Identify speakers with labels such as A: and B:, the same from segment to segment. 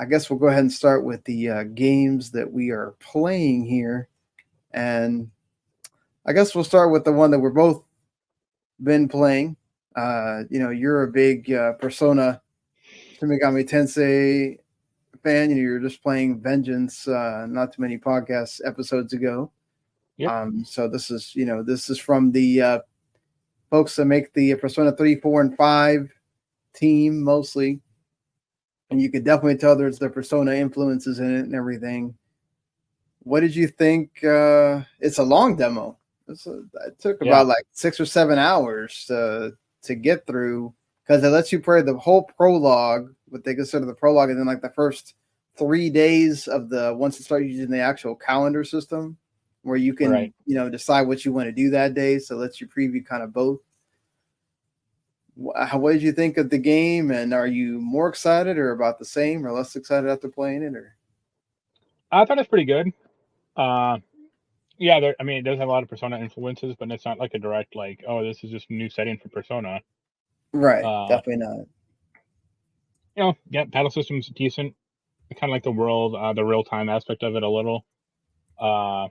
A: I guess we'll go ahead and start with the games that we are playing here, and I guess we'll start with the one that we're both been playing. You're a big Persona Megami Tensei fan. You're just playing Vengeance not too many podcast episodes ago.
B: Yep.
A: So this is from the folks that make the Persona 3, 4, and 5 team mostly. And you could definitely tell there's the Persona influences in it and everything. What did you think? It's a long demo. It took about like 6 or 7 hours to get through because it lets you play the whole prologue, what they consider the prologue, and then like the first 3 days of the once you start using the actual calendar system, where you can decide what you want to do that day. So it lets you preview kind of both. What did you think of the game, and are you more excited or about the same or less excited after playing it? Or
B: I thought it's pretty good. It does have a lot of Persona influences, but it's not like a direct like, oh, this is just a new setting for Persona.
A: Right, definitely not.
B: Battle system's decent. I kind of like the world, the real time aspect of it a little. I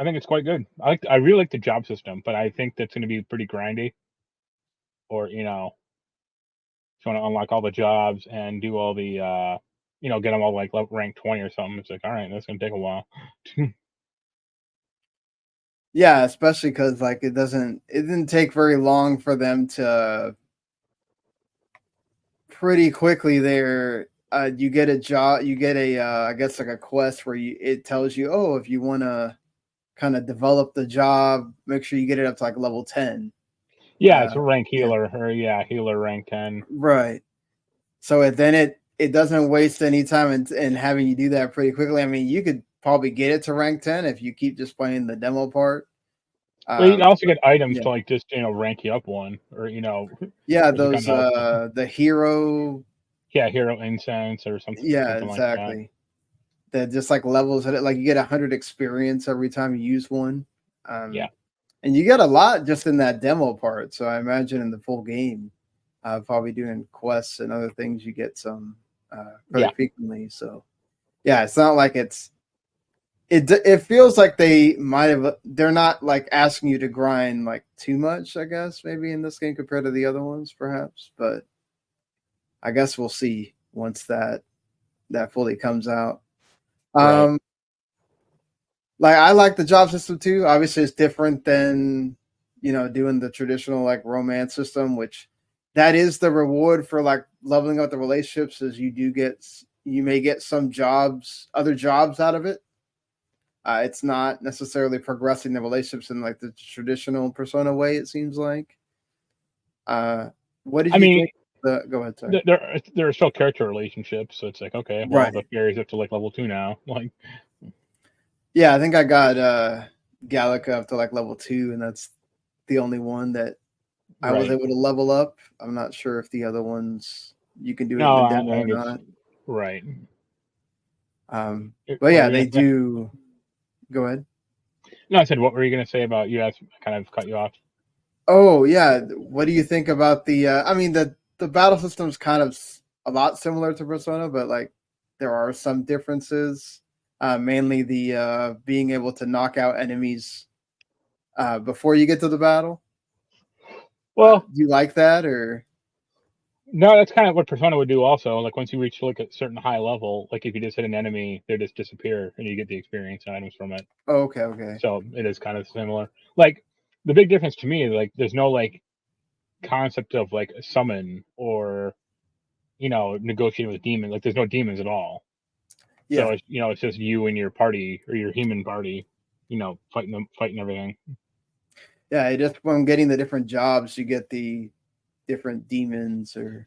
B: think it's quite good. I really like the job system, but I think that's going to be pretty grindy. Or if you want to unlock all the jobs and do all the get them all like rank 20 or something, it's like, all right, that's going to take a while.
A: Yeah, especially because like it didn't take very long for them to pretty quickly there. You get a job, you get a I guess like a quest where it tells you, oh, if you want to kind of develop the job, make sure you get it up to like level 10.
B: Yeah, it's a rank healer, or healer rank 10.
A: Right. So then it doesn't waste any time in having you do that pretty quickly. I mean, you could probably get it to rank 10 if you keep just playing the demo part.
B: Well, you can also get items to like just rank you up one, or
A: yeah, those the hero
B: hero incense or something.
A: Yeah,
B: something
A: exactly.
B: Like
A: that just like levels it. Like you get 100 experience every time you use one. And you get a lot just in that demo part. So I imagine in the full game, probably doing quests and other things, you get some pretty frequently. So yeah, it's not like it feels like they're not like asking you to grind like too much, I guess, maybe in this game compared to the other ones, perhaps. But I guess we'll see once that fully comes out. Like I like the job system too. Obviously, it's different than doing the traditional like romance system, which that is the reward for like leveling up the relationships. Is you may get some other jobs out of it. It's not necessarily progressing the relationships in like the traditional Persona way. It seems like. What did you think? Go ahead. Sorry.
B: There are still character relationships, so it's like, okay, well, the fairy's up to like level 2 now. Like,
A: yeah, I think I got Gallica up to like level 2, and that's the only one that I was able to level up. I'm not sure if the other ones you can do it in the demo or not.
B: Right.
A: But yeah, they do. Go ahead.
B: No, I said, what were you going to say about you? I kind of cut you off.
A: Oh yeah, what do you think about the? I mean, the battle system's kind of a lot similar to Persona, but like there are some differences. Mainly the being able to knock out enemies before you get to the battle.
B: Well,
A: do you like that or?
B: No, that's kind of what Persona would do also. Like once you reach like a certain high level, like if you just hit an enemy, they just disappear and you get the experience items from it.
A: Oh, okay.
B: So it is kind of similar. Like the big difference to me is like there's no like concept of like a summon or negotiating with demons. Like there's no demons at all. Yeah. So it's just you and your party or your human party, fighting everything.
A: Yeah, just from getting the different jobs, you get the different demons or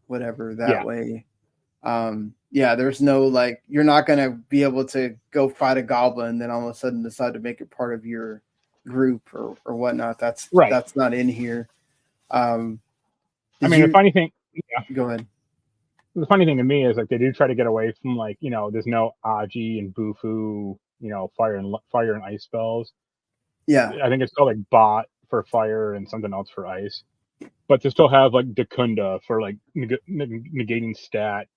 A: whatever that way. There's no like you're not gonna be able to go fight a goblin and then all of a sudden decide to make it part of your group or whatnot. That's not in here.
B: The funny thing.
A: Go ahead.
B: The funny thing to me is like they do try to get away from like there's no Aji and Bufu, fire and ice spells.
A: Yeah,
B: I think it's called like bot for fire and something else for ice. but to still have like Dakunda for like negating stat,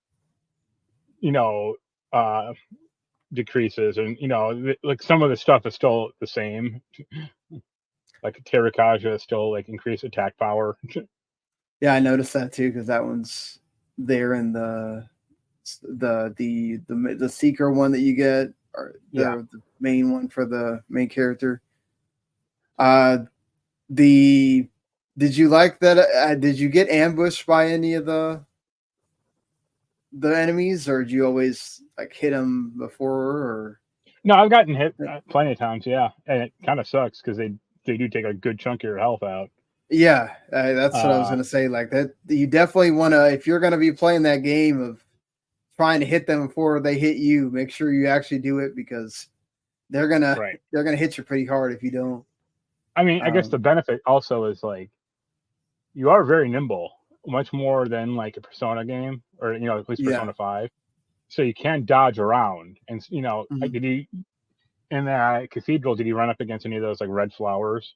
B: you know, uh, decreases, and like some of the stuff is still the same. Like Terrakaja still like increased attack power.
A: Yeah, I noticed that too because that one's there in the seeker one that you get, or the main one for the main character. The Did you like that? Did you get ambushed by any of the enemies, or did you always like hit them before? Or
B: No, I've gotten hit plenty of times, yeah, and it kind of sucks because they do take a good chunk of your health out.
A: yeah, that's what I was gonna say. Like that, you definitely want to, if you're gonna be playing that game of trying to hit them before they hit you, make sure you actually do it because they're gonna hit you pretty hard if you don't.
B: I mean, I guess the benefit also is like you are very nimble, much more than like a Persona game, or at least Persona 5. So you can dodge around, and did he in that cathedral? Did he run up against any of those like red flowers?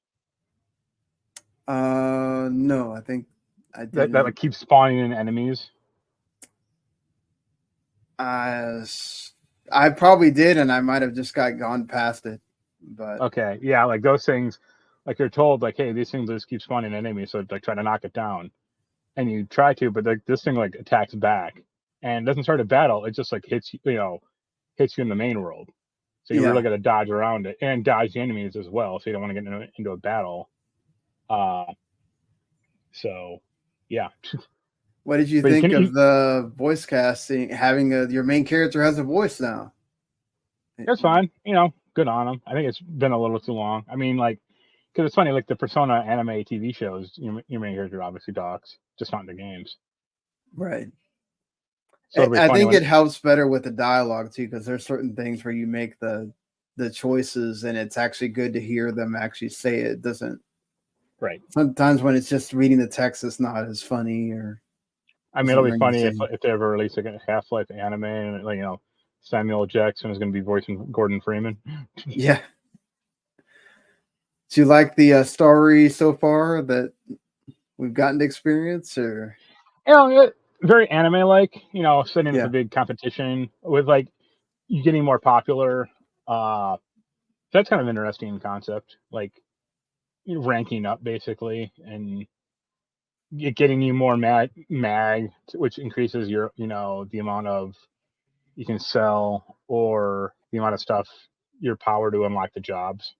A: No, I think I didn't.
B: That like keeps spawning in enemies.
A: I probably did, and I might have just gone past it. But
B: okay, yeah, like those things, like you're told, like, hey, these things just keep spawning enemies, so like try to knock it down, and you try to, but like this thing like attacks back and doesn't start a battle. It just like hits hits you in the main world. So you really got to dodge around it and dodge the enemies as well. So you don't want to get into a battle. So yeah.
A: What did you think of the voice casting? Having your main character has a voice now.
B: It's fine. Good on them. I think it's been a little too long. I mean, like, because it's funny, like the Persona anime TV shows, your main character obviously talks, just not in the games.
A: Right. So I think it helps better with the dialogue too, because there's certain things where you make the choices, and it's actually good to hear them actually say it. It doesn't.
B: Right.
A: Sometimes when it's just reading the text, it's not as funny. Or
B: I mean, it'll be funny if they ever release like a Half-Life anime, and like Samuel Jackson is going to be voicing Gordon Freeman.
A: Yeah. Do you like the story so far that we've gotten to experience, or
B: very anime-like? Sitting at the big competition with like you getting more popular. That's kind of an interesting concept, like ranking up basically, and getting you more mag, which increases your the amount of you can sell, or the amount of stuff, your power to unlock the jobs.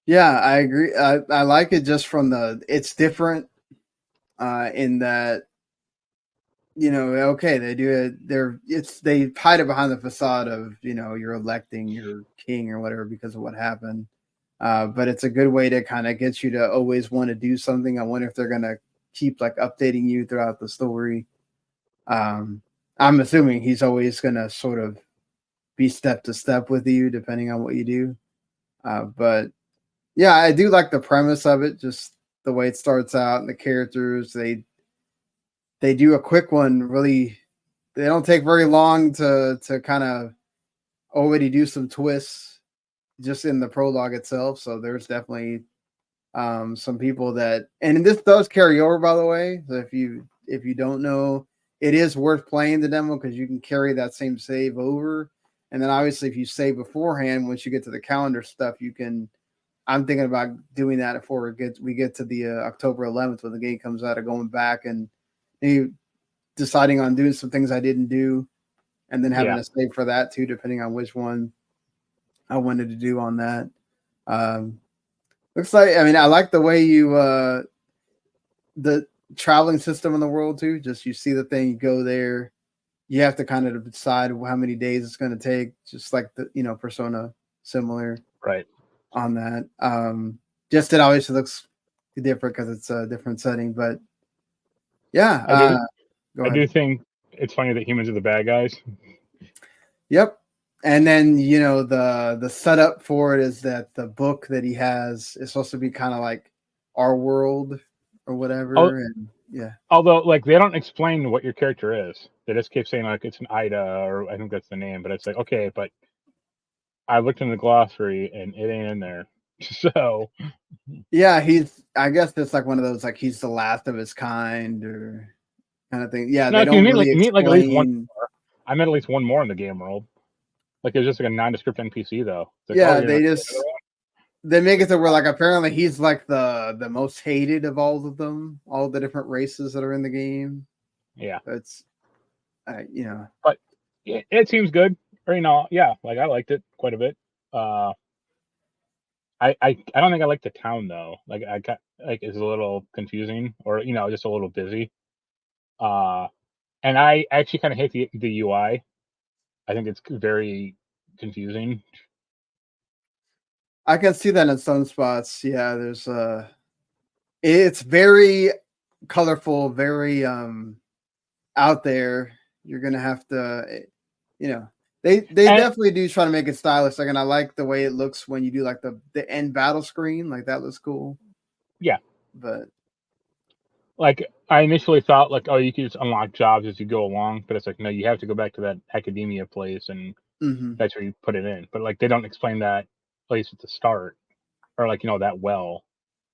A: Yeah, I agree. I like it just from it's different in that, okay, they do it. They hide it behind the facade of, you're electing your king or whatever because of what happened. But it's a good way to kind of get you to always want to do something. I wonder if they're going to keep like updating you throughout the story. I'm assuming he's always going to sort of be step to step with you depending on what you do. But yeah, I do like the premise of it, just the way it starts out and the characters. They do a quick one, really. They don't take very long to kind of already do some twists just in the prologue itself. So there's definitely some people that, and this does carry over, by the way. So if you don't know, it is worth playing the demo because you can carry that same save over. And then obviously if you save beforehand, once you get to the calendar stuff, you can. I'm thinking about doing that before we get to the October 11th when the game comes out, of going back and maybe deciding on doing some things I didn't do, and then having a save for that too, depending on which one I wanted to do on that. Looks like, I mean, I like the way you the traveling system in the world too. Just you see the thing, you go there, you have to kind of decide how many days it's going to take, just like the Persona similar,
B: right?
A: On that, just it obviously looks different because it's a different setting, but yeah,
B: I do think it's funny that humans are the bad guys.
A: Yep. And then the setup for it is that the book that he has is supposed to be kind of like our world or whatever. And yeah.
B: Although like they don't explain what your character is. They just keep saying like it's an Ida, or I think that's the name, but it's like, okay, but I looked in the glossary and it ain't in there. So
A: Yeah, I guess it's like one of those like he's the last of his kind or kind of thing. Yeah,
B: no,
A: they
B: if you
A: don't
B: meet
A: really
B: like at least one
A: explain.
B: more. I met at least one more in the game world. Like it was just like a nondescript NPC though. It's like, oh,
A: Yeah,
B: you're another one?
A: they make it to where like apparently he's like the most hated of all of them, all the different races that are in the game.
B: Yeah.
A: It's you know.
B: But it seems good. Or yeah, like I liked it quite a bit. Uh I don't think I like the town though. Like I got like it's a little confusing or just a little busy. Uh and I actually kind of hate the UI. I think it's very confusing.
A: I can see that in some spots. Yeah, there's it's very colorful, very out there. You're gonna have to you know, they
B: And
A: definitely do try to make it stylish. Like, and I like the way it looks when you do like the end battle screen. Like that looks cool.
B: yeah,
A: But
B: like I initially thought like, oh, you could just unlock jobs as you go along, but it's like no, you have to go back to that academia place and
A: mhm.
B: that's where you put it in. But like they don't explain that place at the start or like that well.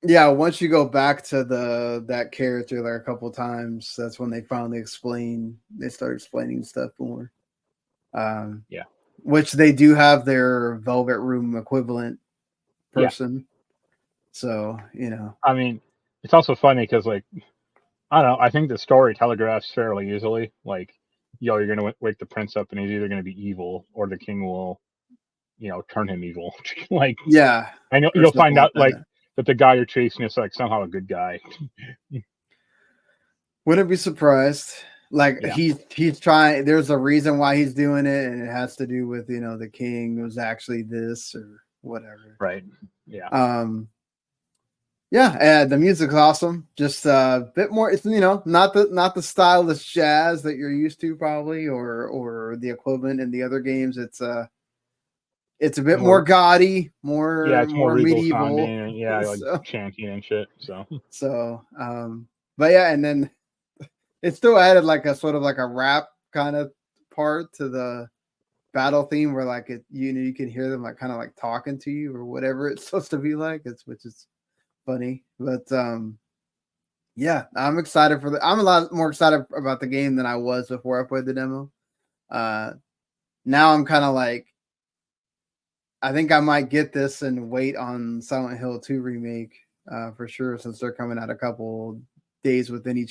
A: Yeah, once you go back to that character like a couple times, that's when they finally they start explaining stuff more. Um,
B: Yeah.
A: which they do have their Velvet Room equivalent
B: Yeah.
A: person. So,
B: I mean, it's also funny because like I don't know. I think the story telegraphs fairly easily. Like, you're gonna wake the prince up, and he's either gonna be evil, or the king will, turn him evil. Like,
A: yeah,
B: and
A: or
B: you'll
A: stuff
B: find
A: like
B: out like
A: that.
B: that the guy you're chasing is like somehow a good guy.
A: Wouldn't be surprised. Like
B: Yeah.
A: he's trying. There's a reason why he's doing it, and it has to do with the king was actually this or whatever.
B: Right. Yeah.
A: Yeah, the music's awesome. Just a bit more. It's not the stylish jazz that you're used to probably, or the equivalent in the other games. It's a bit more
B: More.
A: gaudy,
B: Yeah,
A: more
B: it's more
A: more
B: regal
A: medieval.
B: sounding. And yeah, like
A: So
B: chanting and shit. So.
A: so but yeah, and then it still added like a sort of like a rap kind of part to the battle theme where like you can hear them like kind of like talking to you or whatever it's supposed to be like. Which is funny, but yeah, I'm excited I'm a lot more excited about the game than I was before I played the demo. Uh, now I'm kind of like, I think I might get this and wait on Silent Hill 2 remake for sure, since they're coming out a couple days within each